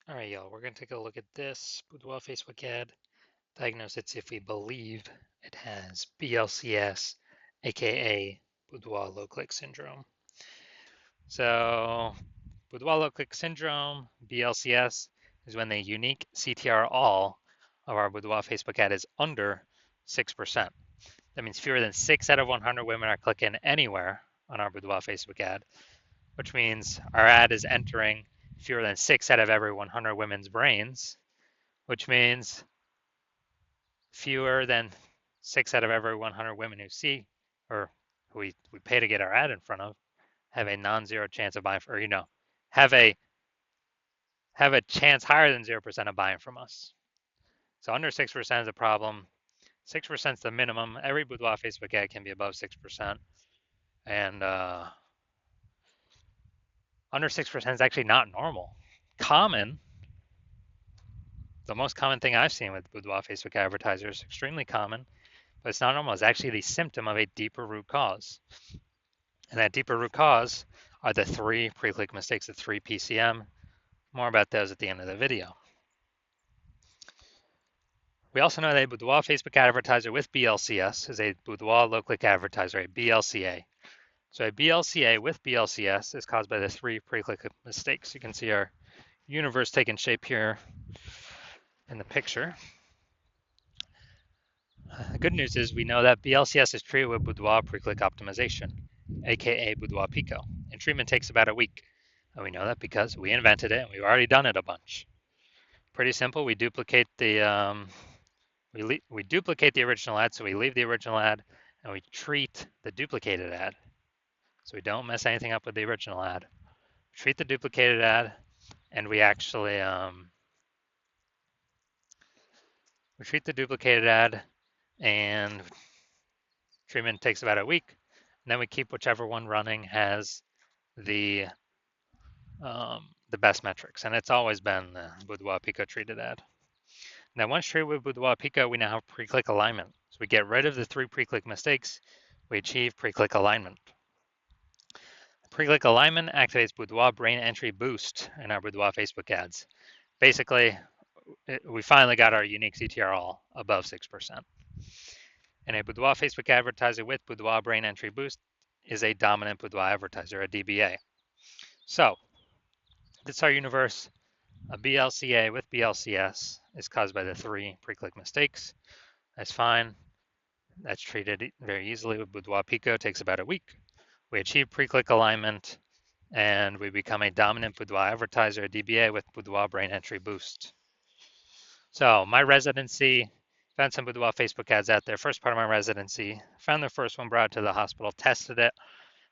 All right, y'all, we're going to take a look at this Boudoir Facebook ad. Diagnose it if we believe it has BLCS, aka Boudoir low click syndrome. So, Boudoir low click syndrome, BLCS, is when the unique CTR all of our Boudoir Facebook ad is under 6%. That means fewer than 6 out of 100 women are clicking anywhere on our Boudoir Facebook ad, which means our ad is entering fewer than 6 out of every 100 women's brains, which means fewer than 6 out of every 100 women who see or who we pay to get our ad in front of have a non-zero chance of buying, or have a chance higher than 0% of buying from us. So under 6% is a problem. 6% is the minimum. Every Boudoir Facebook ad can be above 6%, and under 6% is actually not normal. Common, the most common thing I've seen with Boudoir Facebook advertisers, extremely common, but it's not normal. It's actually the symptom of a deeper root cause. And that deeper root cause are the 3 pre-click mistakes, the 3 PCM. More about those at the end of the video. We also know that a Boudoir Facebook advertiser with BLCS is a Boudoir low-click advertiser, a BLCA. So a BLCA with BLCS is caused by the 3 pre-click mistakes. You can see our universe taking shape here in the picture. The good news is we know that BLCS is treated with Boudoir pre-click optimization, aka Boudoir Pico, and treatment takes about a week. And we know that because we invented it and we've already done it a bunch. Pretty simple. We duplicate the we duplicate the original ad, so we leave the original ad and we treat the duplicated ad. So we don't mess anything up with the original ad. We treat the duplicated ad, and we actually we treat the duplicated ad, and treatment takes about a week. And then we keep whichever one running has the best metrics, and it's always been the Boudoir Pico treated ad. Now, once treated with Boudoir Pico, we now have pre-click alignment. So we get rid of the 3 pre-click mistakes. We achieve pre-click alignment. Pre-click alignment activates Boudoir brain entry boost in our Boudoir Facebook ads. Basically, we finally got our unique CTR all above 6%. And a Boudoir Facebook advertiser with Boudoir brain entry boost is a dominant Boudoir advertiser, a DBA. So, this is our universe. A BLCA with BLCS is caused by the 3 pre-click mistakes. That's fine. That's treated very easily with Boudoir Pico. It takes about a week. We achieve pre-click alignment, and we become a dominant Boudoir advertiser, a DBA with Boudoir brain entry boost. So my residency, found some Boudoir Facebook ads out there. First part of my residency, found the first one, brought it to the hospital, tested it,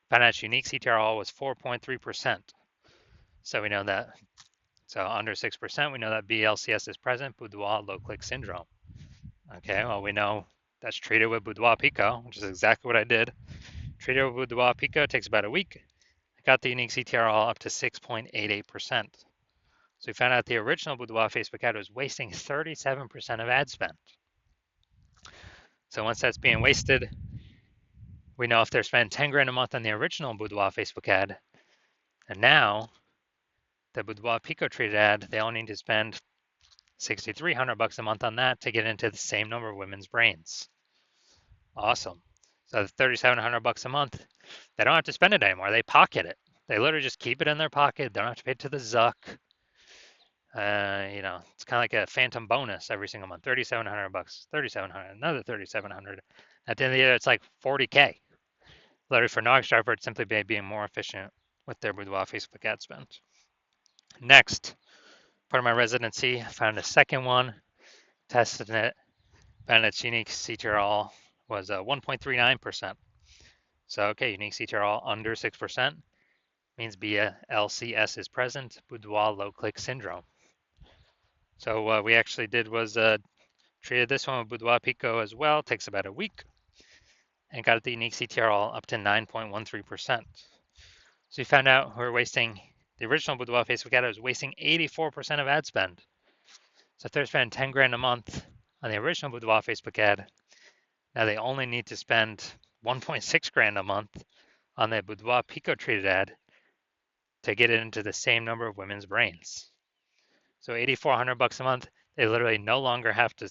found out its unique CTR all was 4.3%. So we know that, so under 6%, we know that BLCS is present, Boudoir low click syndrome. Okay, well, we know that's treated with Boudoir Pico, which is exactly what I did. Treated with Boudoir Pico, takes about a week. I got the unique CTR all up to 6.88%. So we found out the original Boudoir Facebook ad was wasting 37% of ad spend. So once that's being wasted, we know if they're spending 10 grand a month on the original Boudoir Facebook ad, and now the Boudoir Pico treated ad, they all need to spend $6,300 a month on that to get into the same number of women's brains. Awesome. So the $3,700 a month, they don't have to spend it anymore. They pocket it. They literally just keep it in their pocket. They don't have to pay it to the Zuck. It's kind of like a phantom bonus every single month. $3,700, $3,700, another $3,700. At the end of the year, it's like $40K. Literally for no extra effort, simply by being more efficient with their Boudoir Facebook ad spend. Next, part of my residency, I found a second one, tested it, found its unique CTR all was 1.39%. So, okay, unique CTR all under 6% means BLCS is present, Boudoir low click syndrome. So what we actually did was treated this one with Boudoir Pico as well. Takes about a week, and got the unique CTR all up to 9.13%. So we found out we're wasting, the original Boudoir Facebook ad was wasting 84% of ad spend. So if they're spending 10 grand a month on the original Boudoir Facebook ad, now they only need to spend 1.6 grand a month on the Boudoir Pico treated ad to get it into the same number of women's brains. So $8,400 a month, they literally no longer have to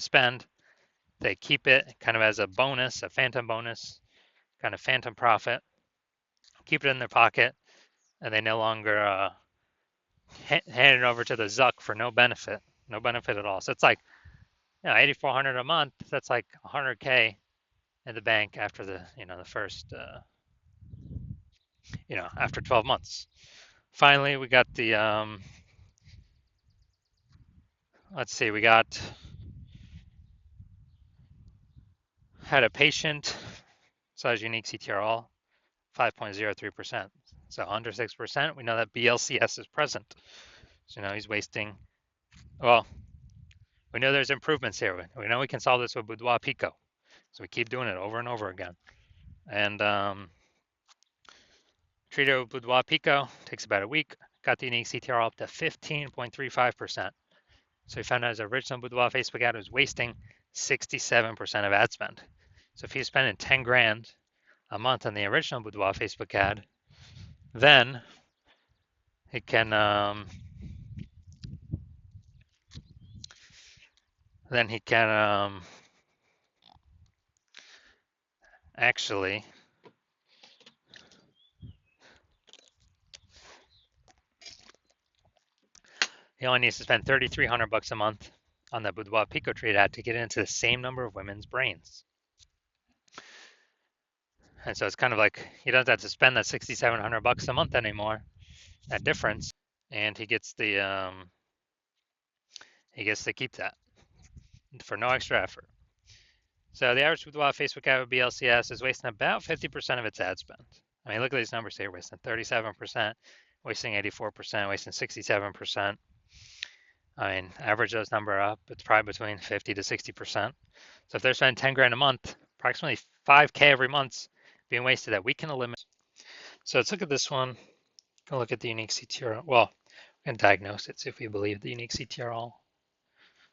spend. They keep it kind of as a bonus, a phantom bonus, kind of phantom profit. Keep it in their pocket, and they no longer hand it over to the Zuck for no benefit at all. So it's like, 8,400 a month. That's like 100K in the bank after the first, after 12 months. Finally, we got the let's see, we had a patient size unique CTRL 5.03%. So under 6%, we know that BLCS is present. So he's wasting. Well, we know there's improvements here. We know we can solve this with Boudoir Pico. So we keep doing it over and over again. And treated with Boudoir Pico, takes about a week, got the unique CTRL up to 15.35%. So we found out his original Boudoir Facebook ad was wasting 67% of ad spend. So if he's spending 10 grand a month on the original Boudoir Facebook ad, then he can actually he only needs to spend $3,300 a month on the Boudoir Pico trade ad to get into the same number of women's brains. And so it's kind of like he doesn't have to spend that $6,700 a month anymore, that difference, and he gets to keep that for no extra effort. So the average Boudoir Facebook ad with BLCS is wasting about 50% of its ad spend. I mean, look at these numbers here: wasting 37%, wasting 84%, wasting 67%. I mean, average those number up, it's probably between 50 to 60%. So if they're spending 10 grand a month, approximately 5K every month being wasted that we can eliminate. So let's look at this one. Go look at the unique CTRL. Well, we can diagnose it, see if we believe the unique CTRL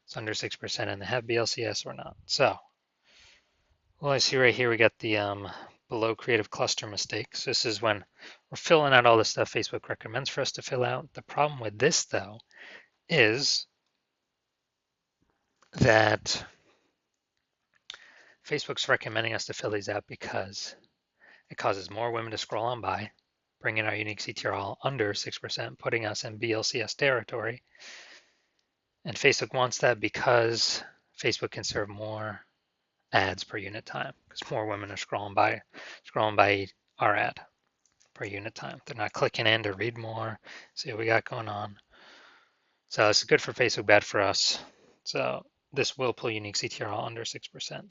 is under 6% and they have BLCS or not. So, well, I see right here we got the below creative cluster mistake. So this is when we're filling out all the stuff Facebook recommends for us to fill out. The problem with this, though, is that Facebook's recommending us to fill these out because it causes more women to scroll on by, bringing our unique CTRL under 6%, putting us in BLCS territory. And Facebook wants that because Facebook can serve more ads per unit time because more women are scrolling by our ad per unit time. They're not clicking in to read more, see what we got going on. So this is good for Facebook, bad for us. So this will pull unique CTRL under 6%.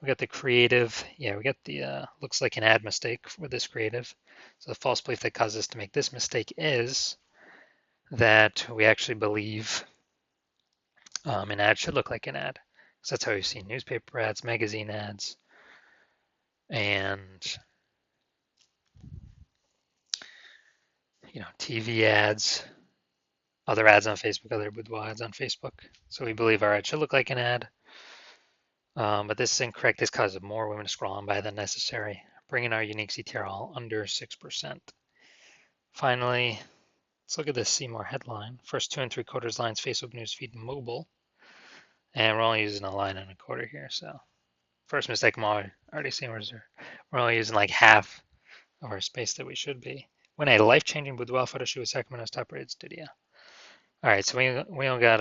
We got the creative. Yeah, we got the looks like an ad mistake with this creative. So the false belief that caused us to make this mistake is that we actually believe an ad should look like an ad. So that's how we've seen newspaper ads, magazine ads, and TV ads, other ads on Facebook, other boudoir ads on Facebook. So we believe our ad should look like an ad. But this is incorrect. This causes more women to scroll on by than necessary, bringing our unique CTRL under 6%. Finally, let's look at this See More headline. First 2 3/4 lines, Facebook newsfeed mobile. And we're only using a line and a quarter here. So first mistake I'm already seeing we're only using like half of our space that we should be. When a life-changing boudoir photo shoot with Sacramento's top-rated studio. All right, so we only got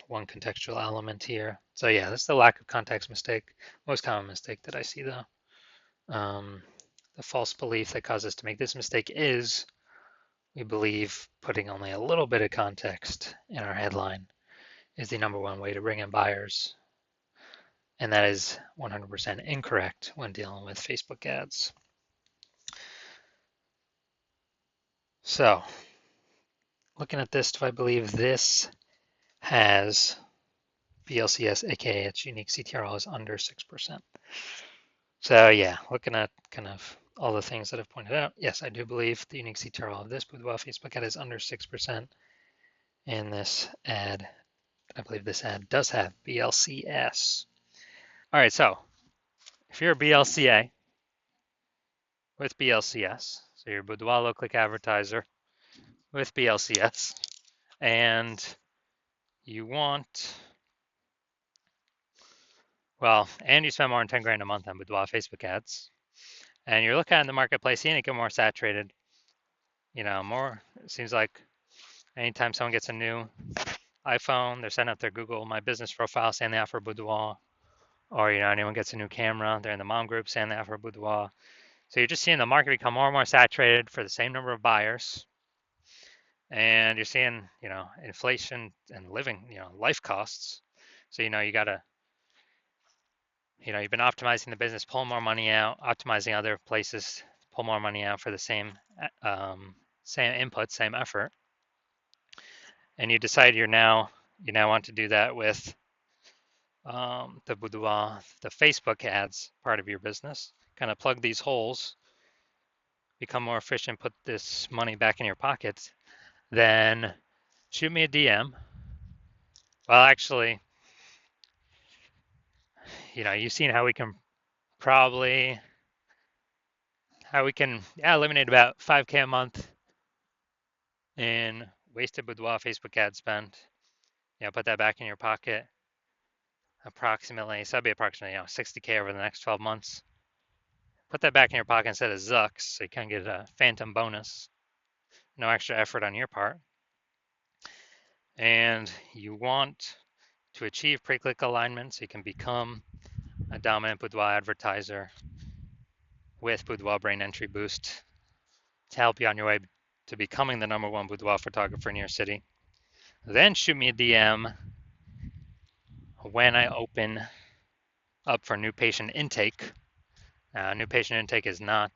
one contextual element here. So yeah, that's the lack of context mistake. Most common mistake that I see though. The false belief that caused us to make this mistake is we believe putting only a little bit of context in our headline is the number one way to bring in buyers. And that is 100% incorrect when dealing with Facebook ads. So looking at this, do I believe this has BLCS, aka its unique CTRL is under 6%? So yeah, looking at kind of all the things that I've pointed out, yes, I do believe the unique CTRL of this boudoir Facebook ad is under 6%. And this ad, I believe this ad does have BLCS. All right, so if you're a BLCA with BLCS, so you're a boudoir low-click advertiser with BLCS, and you want, well, and you spend more than 10 grand a month on Boudoir Facebook ads, and you're looking at the marketplace, seeing it get more saturated, more, it seems like anytime someone gets a new iPhone, they're setting up their Google My Business profile saying they offer Boudoir, or, anyone gets a new camera, they're in the mom group saying they offer Boudoir. So you're just seeing the market become more and more saturated for the same number of buyers. And you're seeing, inflation and living, life costs. So, you got to, you've been optimizing the business, pulling more money out, optimizing other places, pull more money out for the same input, same effort. And you decide you now want to do that with the Boudoir, the Facebook ads part of your business. Kind of plug these holes, become more efficient, put this money back in your pockets. Then shoot me a DM. Well, actually, you've seen how we can probably eliminate about 5K a month in wasted Boudoir Facebook ad spend. Put that back in your pocket. Approximately, so that'd be approximately 60K over the next 12 months. Put that back in your pocket instead of Zucks, so you can get a phantom bonus. No extra effort on your part. And you want to achieve pre-click alignment so you can become a dominant Boudoir advertiser with Boudoir Brain Entry Boost to help you on your way to becoming the #1 boudoir photographer in your city. Then shoot me a DM when I open up for new patient intake. New patient intake is not,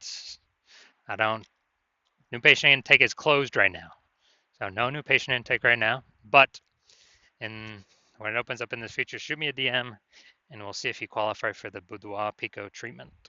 new patient intake is closed right now. So no new patient intake right now, but when it opens up in the future, shoot me a DM and we'll see if you qualify for the Boudoir Pico treatment.